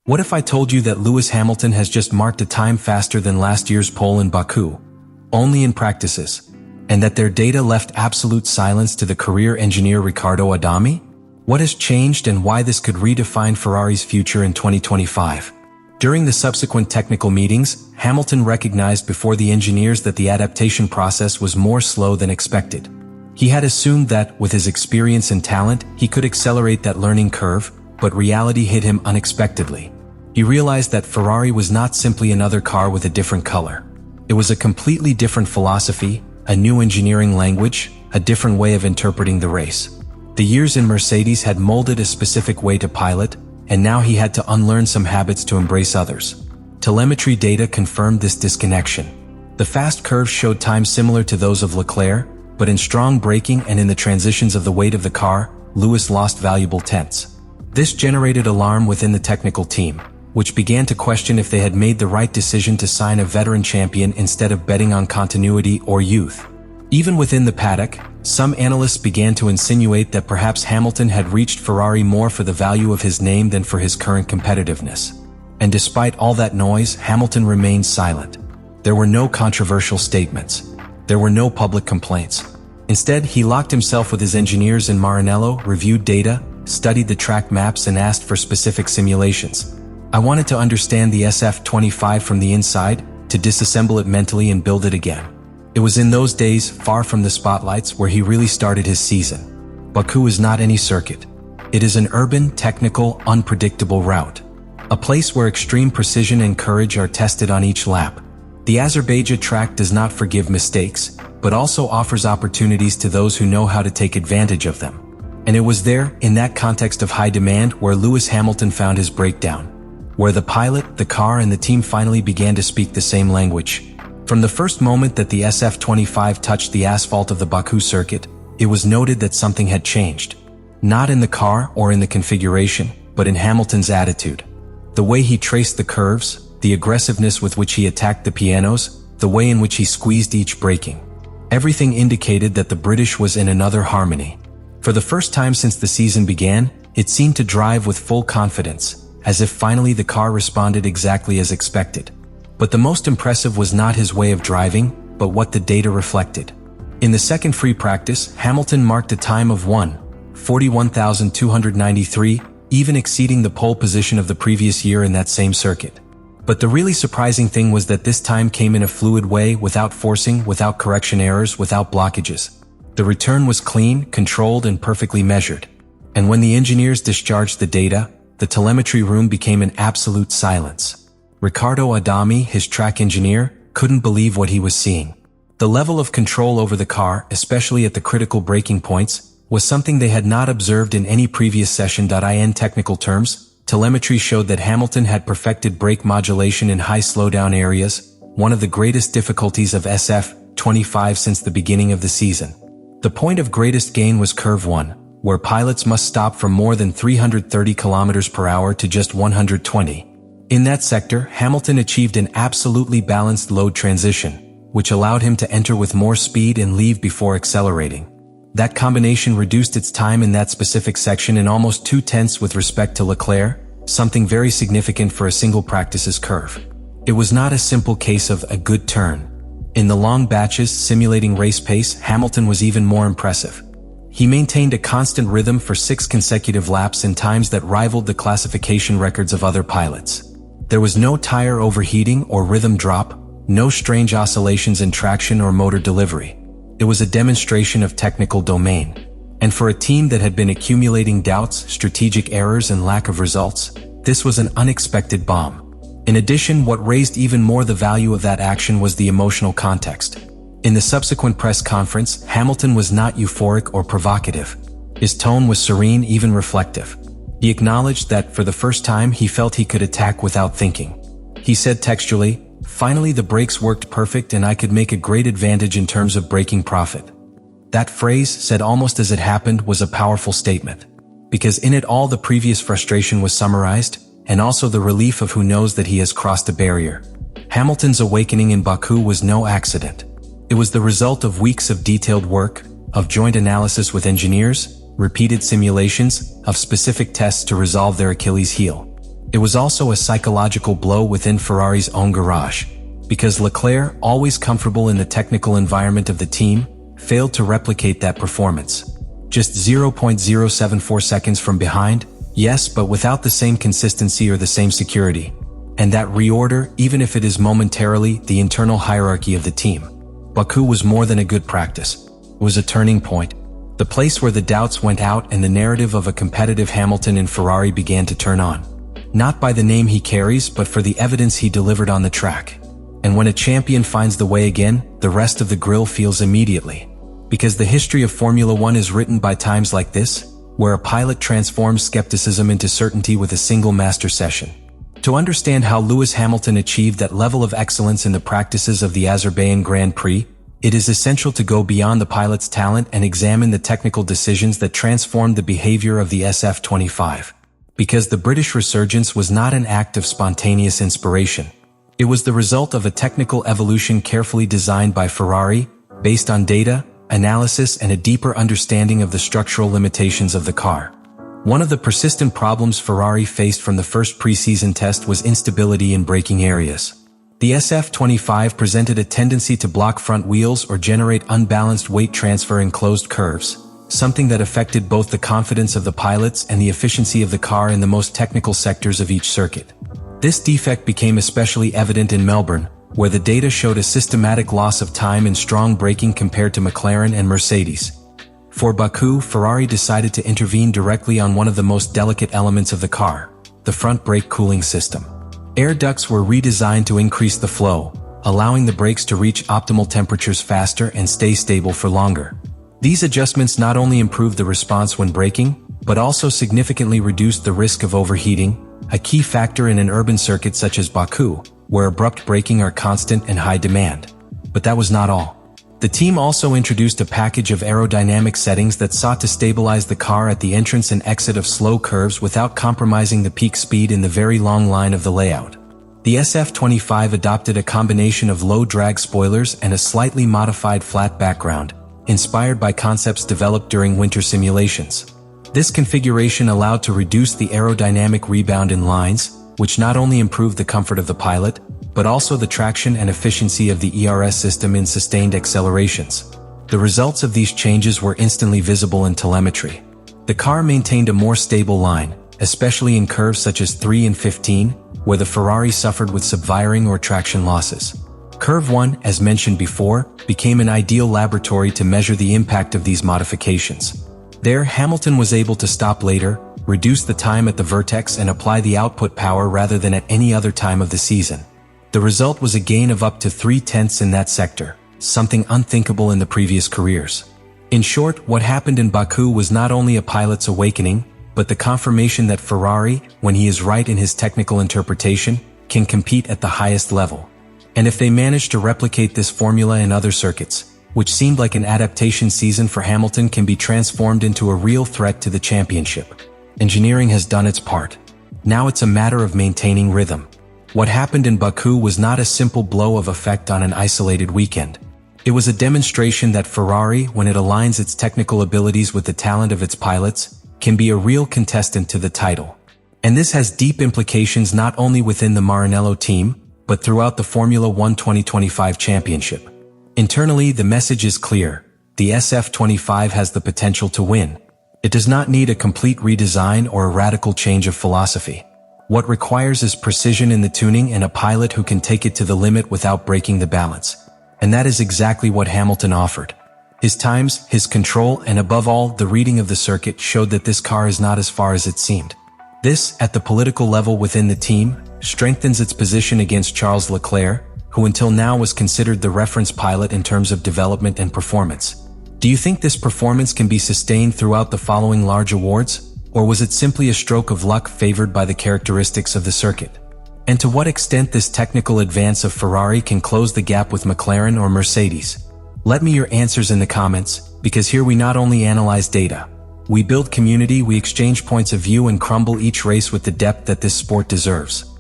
What if I told you that Lewis Hamilton has just marked a time faster than last year's pole in Baku? Only in practices. And that their data left absolute silence to the career engineer Riccardo Adami? What has changed and why this could redefine Ferrari's future in 2025? During the subsequent technical meetings, Hamilton recognized before the engineers that the adaptation process was more slow than expected. He had assumed that, with his experience and talent, he could accelerate that learning curve, but reality hit him unexpectedly. He realized that Ferrari was not simply another car with a different color. It was a completely different philosophy, a new engineering language, a different way of interpreting the race. The years in Mercedes had molded a specific way to pilot, and now he had to unlearn some habits to embrace others. Telemetry data confirmed this disconnection. The fast curves showed times similar to those of Leclerc, but in strong braking and in the transitions of the weight of the car, Lewis lost valuable tenths. This generated alarm within the technical team, which began to question if they had made the right decision to sign a veteran champion instead of betting on continuity or youth. Even within the paddock, some analysts began to insinuate that perhaps Hamilton had reached Ferrari more for the value of his name than for his current competitiveness. And despite all that noise, Hamilton remained silent. There were no controversial statements. There were no public complaints. Instead, he locked himself with his engineers in Maranello, reviewed data, studied the track maps, and asked for specific simulations. I wanted to understand the SF25 from the inside, to disassemble it mentally and build it again. It was in those days, far from the spotlights, where he really started his season. Baku is not any circuit. It is an urban, technical, unpredictable route. A place where extreme precision and courage are tested on each lap. The Azerbaijan track does not forgive mistakes, but also offers opportunities to those who know how to take advantage of them. And it was there, in that context of high demand, where Lewis Hamilton found his breakdown. Where the pilot, the car, and the team finally began to speak the same language. From the first moment that the SF25 touched the asphalt of the Baku circuit, it was noted that something had changed. Not in the car or in the configuration, but in Hamilton's attitude. The way he traced the curves, the aggressiveness with which he attacked the pianos, the way in which he squeezed each braking. Everything indicated that the British was in another harmony. For the first time since the season began, it seemed to drive with full confidence, as if finally the car responded exactly as expected. But the most impressive was not his way of driving, but what the data reflected. In the second free practice, Hamilton marked a time of 1:41,293, even exceeding the pole position of the previous year in that same circuit. But the really surprising thing was that this time came in a fluid way, without forcing, without correction errors, without blockages. The return was clean, controlled, and perfectly measured. And when the engineers discharged the data, the telemetry room became an absolute silence. Riccardo Adami, his track engineer, couldn't believe what he was seeing. The level of control over the car, especially at the critical braking points, was something they had not observed in any previous session. In technical terms, telemetry showed that Hamilton had perfected brake modulation in high slowdown areas, one of the greatest difficulties of SF25 since the beginning of the season. The point of greatest gain was curve 1, where pilots must stop from more than 330 km per hour to just 120. In that sector, Hamilton achieved an absolutely balanced load transition, which allowed him to enter with more speed and leave before accelerating. That combination reduced its time in that specific section in almost 2/10 with respect to Leclerc, something very significant for a single practice's curve. It was not a simple case of a good turn. In the long batches simulating race pace, Hamilton was even more impressive. He maintained a constant rhythm for 6 consecutive laps in times that rivaled the classification records of other pilots. There was no tire overheating or rhythm drop, no strange oscillations in traction or motor delivery. It was a demonstration of technical domain. And for a team that had been accumulating doubts, strategic errors, and lack of results, this was an unexpected bomb. In addition, what raised even more the value of that action was the emotional context. In the subsequent press conference, Hamilton was not euphoric or provocative. His tone was serene, even reflective. He acknowledged that, for the first time, he felt he could attack without thinking. He said textually, "Finally the brakes worked perfect and I could make a great advantage in terms of braking profit." That phrase, said almost as it happened, was a powerful statement. Because in it all the previous frustration was summarized, and also the relief of who knows that he has crossed a barrier. Hamilton's awakening in Baku was no accident. It was the result of weeks of detailed work, of joint analysis with engineers, repeated simulations, of specific tests to resolve their Achilles heel. It was also a psychological blow within Ferrari's own garage, because Leclerc, always comfortable in the technical environment of the team, failed to replicate that performance. Just 0.074 seconds from behind, yes, but without the same consistency or the same security. And that reorder, even if it is momentarily the internal hierarchy of the team. Baku was more than a good practice. It was a turning point, the place where the doubts went out and the narrative of a competitive Hamilton and Ferrari began to turn on. Not by the name he carries, but for the evidence he delivered on the track. And when a champion finds the way again, the rest of the grill feels immediately. Because the history of Formula One is written by times like this, where a pilot transforms skepticism into certainty with a single master session. To understand how Lewis Hamilton achieved that level of excellence in the practices of the Azerbaijan Grand Prix, it is essential to go beyond the pilot's talent and examine the technical decisions that transformed the behavior of the SF25. Because the British resurgence was not an act of spontaneous inspiration. It was the result of a technical evolution carefully designed by Ferrari, based on data, analysis, and a deeper understanding of the structural limitations of the car. One of the persistent problems Ferrari faced from the first pre-season test was instability in braking areas. The SF25 presented a tendency to block front wheels or generate unbalanced weight transfer in closed curves, something that affected both the confidence of the pilots and the efficiency of the car in the most technical sectors of each circuit. This defect became especially evident in Melbourne, where the data showed a systematic loss of time in strong braking compared to McLaren and Mercedes. For Baku, Ferrari decided to intervene directly on one of the most delicate elements of the car, the front brake cooling system. Air ducts were redesigned to increase the flow, allowing the brakes to reach optimal temperatures faster and stay stable for longer. These adjustments not only improved the response when braking, but also significantly reduced the risk of overheating, a key factor in an urban circuit such as Baku, where abrupt braking are constant and high demand. But that was not all. The team also introduced a package of aerodynamic settings that sought to stabilize the car at the entrance and exit of slow curves without compromising the peak speed in the very long line of the layout. The SF25 adopted a combination of low-drag spoilers and a slightly modified flat background, inspired by concepts developed during winter simulations. This configuration allowed to reduce the aerodynamic rebound in lines, which not only improved the comfort of the pilot, but also the traction and efficiency of the ERS system in sustained accelerations. The results of these changes were instantly visible in telemetry. The car maintained a more stable line, especially in curves such as 3 and 15, where the Ferrari suffered with subviring or traction losses. Curve 1, as mentioned before, became an ideal laboratory to measure the impact of these modifications. There, Hamilton was able to stop later, reduce the time at the vertex and apply the output power rather than at any other time of the season. The result was a gain of up to 0.3 in that sector, something unthinkable in the previous careers. In short, what happened in Baku was not only a pilot's awakening, but the confirmation that Ferrari, when he is right in his technical interpretation, can compete at the highest level. And if they manage to replicate this formula in other circuits, which seemed like an adaptation season for Hamilton can be transformed into a real threat to the championship. Engineering has done its part. Now it's a matter of maintaining rhythm. What happened in Baku was not a simple blow of effect on an isolated weekend. It was a demonstration that Ferrari, when it aligns its technical abilities with the talent of its pilots, can be a real contestant to the title. And this has deep implications not only within the Maranello team, but throughout the Formula One 2025 championship. Internally, the message is clear. The SF25 has the potential to win. It does not need a complete redesign or a radical change of philosophy. What requires is precision in the tuning and a pilot who can take it to the limit without breaking the balance. And that is exactly what Hamilton offered. His times, his control, and above all, the reading of the circuit showed that this car is not as far as it seemed. This, at the political level within the team, strengthens its position against Charles Leclerc, who until now was considered the reference pilot in terms of development and performance. Do you think this performance can be sustained throughout the following large awards? Or was it simply a stroke of luck favored by the characteristics of the circuit? And to what extent this technical advance of Ferrari can close the gap with McLaren or Mercedes? Let me your answers in the comments, because here we not only analyze data. We build community, we exchange points of view and crumble each race with the depth that this sport deserves.